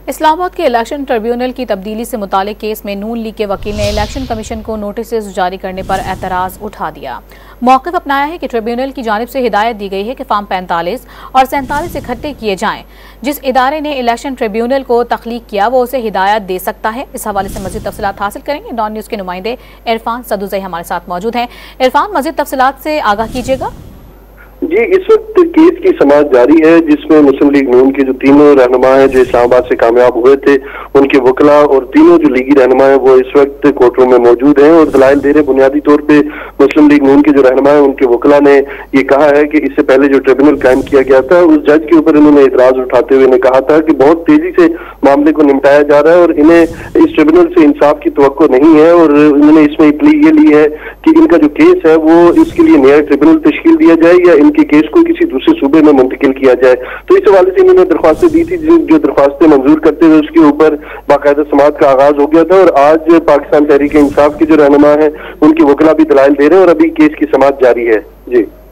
اسلام آباد کے election tribunal کی تبدیلی سے متعلق کیس میں نون لیگ کے وکیل نے الیکشن کمیشن کو نوٹسز جاری کرنے پر اعتراض اٹھا دیا۔ موقف اپنایا ہے کہ ٹریبیونل کی جانب سے ہدایت دی گئی ہے کہ فارم 45 اور 47 اکٹھے کیے جائیں۔ جس ادارے نے الیکشن ٹریبیونل کو تخلیق کیا وہ اسے ہدایت دے سکتا ہے۔ اس حوالے سے مزید تفصیلات حاصل کریں گے۔ ڈان نیوز کے نمائندے عرفان سدوزئی ہمارے ساتھ موجود ہیں۔ عرفان، مزید تفصیلات سے آگاہ کیجیے گا۔ جی، اس وقت کیس کی سماعت جاری ہے جس میں مسلم لیگ نون کے جو تینوں رہنما ہیں جو اسلام آباد سے کامیاب ہوئے تھے، ان کے وکلاء اور تینوں جو لیگی رہنما ہیں وہ اس وقت کورٹ روم میں موجود ہیں اور دلائل دے رہے۔ بنیادی طور پہ مسلم لیگ نون کے جو رہنما ہیں ان کے وکلاء نے یہ کہا ہے کہ اس سے پہلے جو ٹریبیونل قائم کیا گیا تھا اس جج کے اوپر انہوں نے اعتراض اٹھاتے ہوئے نے کہا تھا کہ بہت تیزی سے معاملے کو نمٹایا جا رہا ہے اور انہیں اس ٹریبیونل سے انصاف کی توقع نہیں ہے، اور انہوں نے اس میں پلی یہ لی ہے کہ ان کا جو کیس ہے وہ اس کے لیے نیا ٹریبیونل تشکیل دیا جائے یا ان کے کیس کو کسی دوسرے صوبے میں منتقل کیا جائے۔ تو اس حوالے سے انہوں نے درخواستیں دی تھی، جو درخواستیں منظور کرتے ہوئے اس کے اوپر باقاعدہ سماعت کا آغاز ہو گیا تھا، اور آج پاکستان تحریک انصاف کے جو رہنما ہیں ان کے وکلاء بھی دلائل دے رہے ہیں اور ابھی کیس کی سماعت جاری ہے۔ جی